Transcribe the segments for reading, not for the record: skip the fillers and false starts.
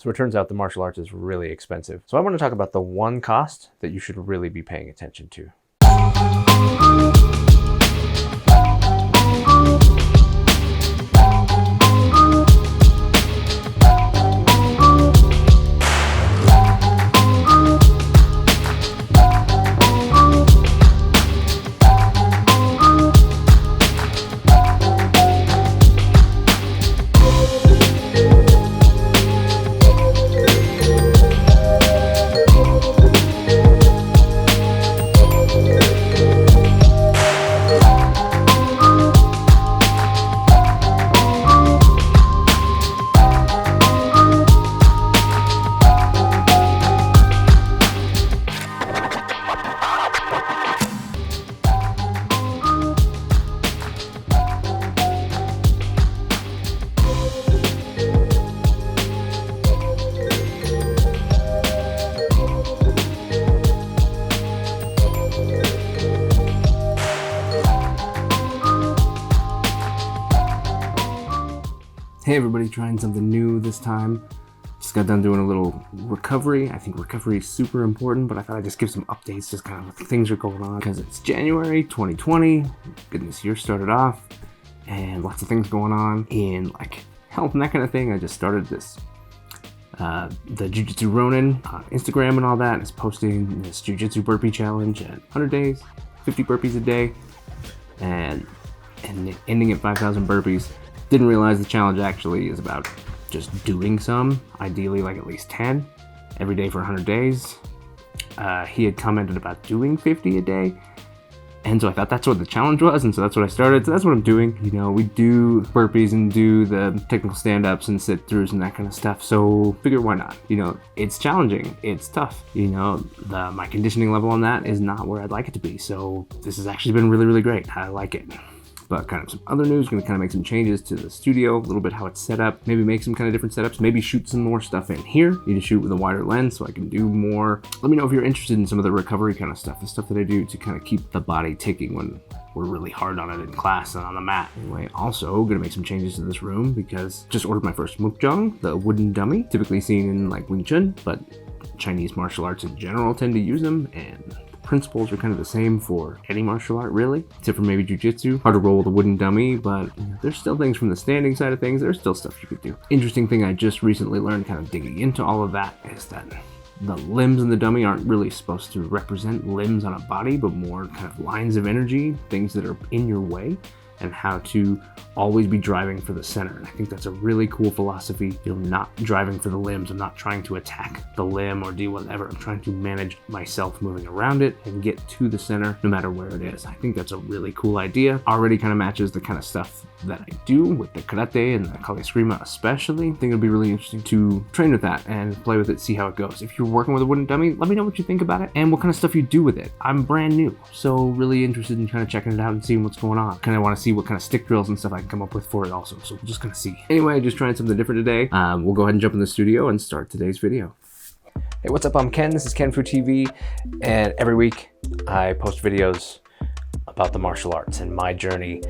So it turns out the martial arts is really expensive. So I want to talk about the one cost that you should really be paying attention to. Hey everybody, trying something new this time. Just got done doing a little recovery. I think recovery is super important, but I thought I'd just give some updates, just kind of what things are going on. Because it's January 2020, goodness, year started off, and lots of things going on in like health and that kind of thing. I just started this, the Jiu-Jitsu Ronin on Instagram and all that. It's posting this Jiu-Jitsu burpee challenge at 100 days, 50 burpees a day, and ending at 5,000 burpees. Didn't realize the challenge actually is about just doing some, ideally like at least 10 every day for 100 days. He had commented about doing 50 a day, and so I thought that's what the challenge was, and so that's what I started. So that's what I'm doing. You know, we do burpees and do the technical stand-ups and sit-throughs and that kind of stuff, so figure why not? You know, it's challenging, it's tough. You know, my conditioning level on that is not where I'd like it to be, so this has actually been really, really great. I like it. But kind of some other news, gonna kind of make some changes to the studio, a little bit how it's set up, maybe make some kind of different setups, maybe shoot some more stuff in here. Need to shoot with a wider lens so I can do more. Let me know if you're interested in some of the recovery kind of stuff, the stuff that I do to kind of keep the body ticking when we're really hard on it in class and on the mat. Anyway, also gonna make some changes to this room because just ordered my first mukjang, the wooden dummy, typically seen in like Wing Chun, but Chinese martial arts in general tend to use them, and principles are kind of the same for any martial art, really, except for maybe jiu-jitsu. Hard to roll with a wooden dummy, but you know, there's still things from the standing side of things. There's still stuff you could do. Interesting thing I just recently learned, kind of digging into all of that, is that the limbs in the dummy aren't really supposed to represent limbs on a body, but more kind of lines of energy, things that are in your way, and how to always be driving for the center. And I think that's a really cool philosophy. You know, not driving for the limbs. I'm not trying to attack the limb or do whatever. I'm trying to manage myself moving around it and get to the center no matter where it is. I think that's a really cool idea. Already kind of matches the kind of stuff that I do with the karate and the kage eskrima especially. I think it'll be really interesting to train with that and play with it, see how it goes. If you're working with a wooden dummy, let me know what you think about it and what kind of stuff you do with it. I'm brand new, so really interested in kind of checking it out and seeing what's going on. Kind of want to see what kind of stick drills and stuff I can come up with for it also, so we're just gonna see. Anyway, just trying something different today. We'll go ahead and jump in the studio and start today's video. Hey, what's up? I'm Ken. This is kenfuTV, and every week I post videos about the martial arts and my journey.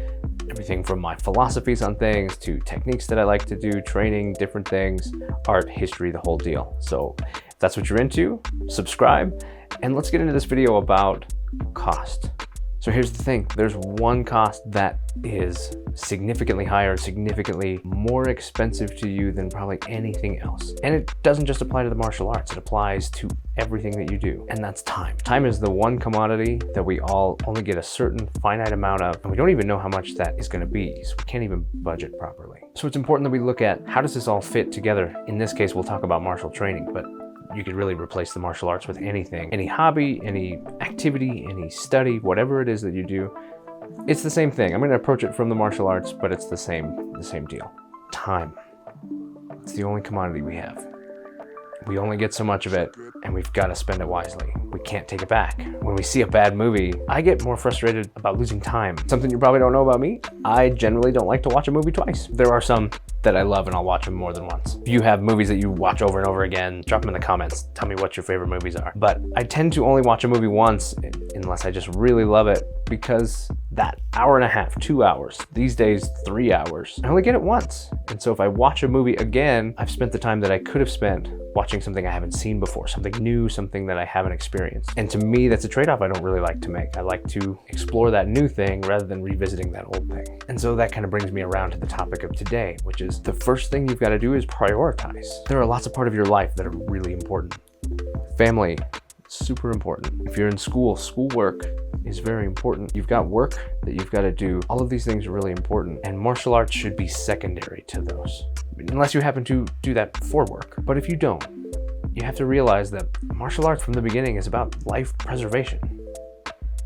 Everything from my philosophies on things to techniques that I like to do, training, different things, art, history, the whole deal. So if that's what you're into, subscribe, and let's get into this video about cost. So here's the thing, there's one cost that is significantly higher, significantly more expensive to you than probably anything else. And it doesn't just apply to the martial arts, it applies to everything that you do, and that's time. Time is the one commodity that we all only get a certain finite amount of, and we don't even know how much that is gonna be, so we can't even budget properly. So it's important that we look at how does this all fit together. In this case, we'll talk about martial training, but you could really replace the martial arts with anything, any hobby, any activity, any study, whatever it is that you do. It's the same thing. I'm going to approach it from the martial arts, but it's the same deal. Time. It's the only commodity we have. We only get so much of it, and we've got to spend it wisely. We can't take it back. When we see a bad movie, I get more frustrated about losing time. Something you probably don't know about me, I generally don't like to watch a movie twice. There are some that I love and I'll watch them more than once. If you have movies that you watch over and over again, drop them in the comments. Tell me what your favorite movies are. But I tend to only watch a movie once unless I just really love it. because that hour and a half, 2 hours, these days 3 hours, I only get it once. And so if I watch a movie again, I've spent the time that I could have spent watching something I haven't seen before, something new, something that I haven't experienced. And to me, that's a trade-off I don't really like to make. I like to explore that new thing rather than revisiting that old thing. And so that kind of brings me around to the topic of today, which is the first thing you've got to do is prioritize. There are lots of parts of your life that are really important. Family, super important. If you're in school, schoolwork is very important. You've got work that you've got to do. All of these things are really important, and martial arts should be secondary to those, unless you happen to do that for work. But if you don't, you have to realize that martial arts from the beginning is about life preservation.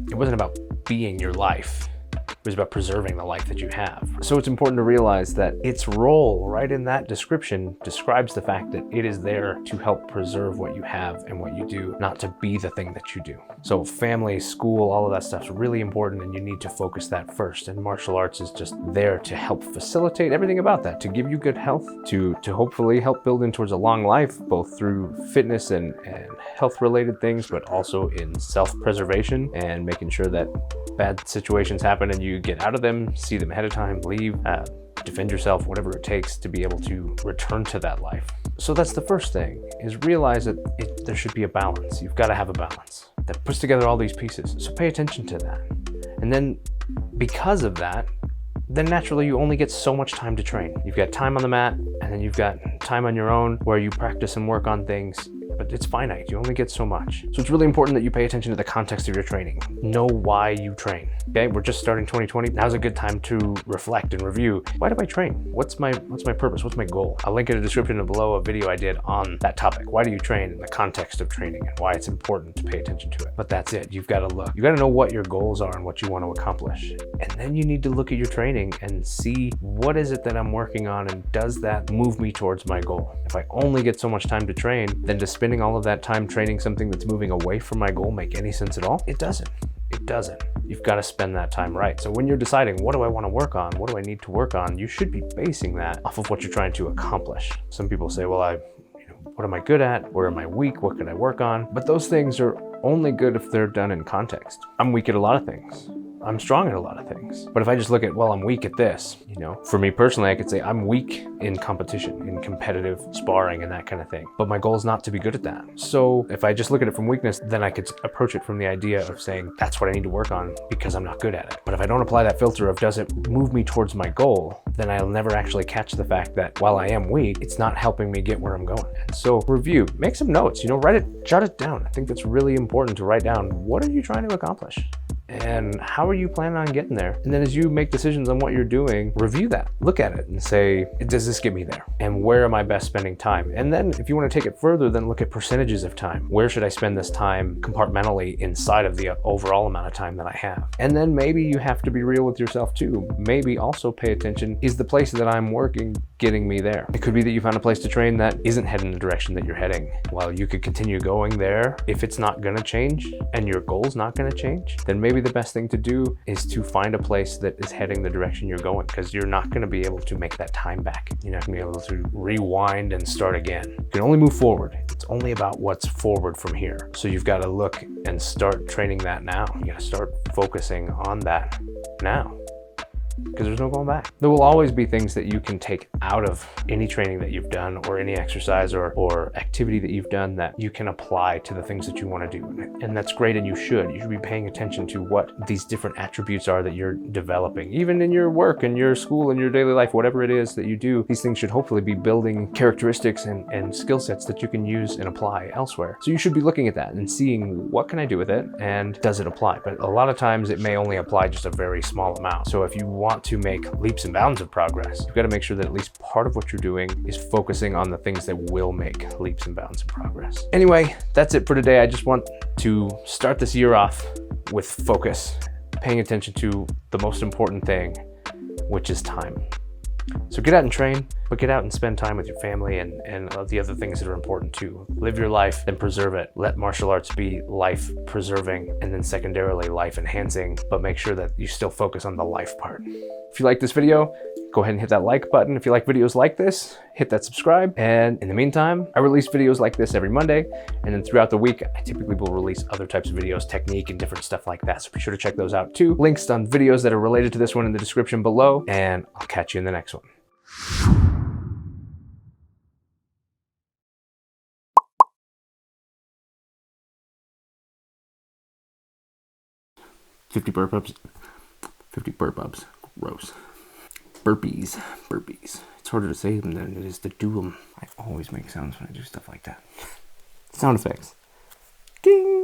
It wasn't about being your life. It was about preserving the life that you have. So it's important to realize that its role right in that description describes the fact that it is there to help preserve what you have and what you do, not to be the thing that you do. So family, school, all of that stuff is really important, and you need to focus that first. And martial arts is just there to help facilitate everything about that, to give you good health, to hopefully help build in towards a long life, both through fitness and health related things, but also in self-preservation and making sure that bad situations happen and you get out of them, see them ahead of time, leave, defend yourself, whatever it takes to be able to return to that life. So that's the first thing, is realize that there should be a balance. You've got to have a balance that puts together all these pieces. So pay attention to that. And then because of that, then naturally you only get so much time to train. You've got time on the mat, and then you've got time on your own where you practice and work on things. But it's finite, you only get so much. So it's really important that you pay attention to the context of your training. Know why you train, okay? We're just starting 2020. Now's a good time to reflect and review. Why do I train? What's my purpose? What's my goal? I'll link in the description below a video I did on that topic. Why do you train, in the context of training, and why it's important to pay attention to it. But that's it, you've gotta look. You gotta know what your goals are and what you want to accomplish. And then you need to look at your training and see, what is it that I'm working on, and does that move me towards my goal? If I only get so much time to train, then to spending all of that time training something that's moving away from my goal make any sense at all? It doesn't. It doesn't. You've got to spend that time right. So when you're deciding, what do I want to work on? What do I need to work on? You should be basing that off of what you're trying to accomplish. Some people say, well, what am I good at? Where am I weak? What can I work on? But those things are only good if they're done in context. I'm weak at a lot of things. I'm strong at a lot of things. But if I just look at, well, I'm weak at this, for me personally, I could say I'm weak in competition, in competitive sparring and that kind of thing. But my goal is not to be good at that. So if I just look at it from weakness, then I could approach it from the idea of saying, that's what I need to work on because I'm not good at it. But if I don't apply that filter of, does it move me towards my goal, then I'll never actually catch the fact that while I am weak, it's not helping me get where I'm going. And so review, make some notes, write it, jot it down. I think that's really important to write down. What are you trying to accomplish? And how are you planning on getting there? And then as you make decisions on what you're doing, review that, look at it and say, does this get me there? And where am I best spending time? And then if you want to take it further, then look at percentages of time. Where should I spend this time compartmentally inside of the overall amount of time that I have? And then maybe you have to be real with yourself too. Maybe also pay attention, is the place that I'm working getting me there? It could be that you found a place to train that isn't heading the direction that you're heading. While you could continue going there, if it's not gonna change and your goal's not gonna change, then maybe the best thing to do is to find a place that is heading the direction you're going, because you're not going to be able to make that time back. You're not going to be able to rewind and start again. You can only move forward. It's only about what's forward from here. So you've got to look and start training that now. You got to start focusing on that now, because there's no going back. There will always be things that you can take out of any training that you've done or any exercise or activity that you've done that you can apply to the things that you want to do. And that's great, and you should. You should be paying attention to what these different attributes are that you're developing. Even in your work, in your school, in your daily life, whatever it is that you do, these things should hopefully be building characteristics and skill sets that you can use and apply elsewhere. So you should be looking at that and seeing, what can I do with it and does it apply? But a lot of times it may only apply just a very small amount. So if you want to make leaps and bounds of progress, you've got to make sure that at least part of what you're doing is focusing on the things that will make leaps and bounds of progress. Anyway, that's it for today. I just want to start this year off with focus, paying attention to the most important thing, which is time. So get out and train, but get out and spend time with your family and the other things that are important too. Live your life, then preserve it. Let martial arts be life preserving and then secondarily life enhancing, but make sure that you still focus on the life part. If you like this video, Go ahead and hit that like button if you like videos like this. Hit that subscribe. And in the meantime, I release videos like this every Monday. And then throughout the week, I typically will release other types of videos, technique and different stuff like that. So be sure to check those out too. Links on videos that are related to this one in the description below. And I'll catch you in the next one. 50 burp ups. 50 burp ups. Gross. Burpees. Burpees. It's harder to say them than it is to do them. I always make sounds when I do stuff like that. Sound effects. Ding!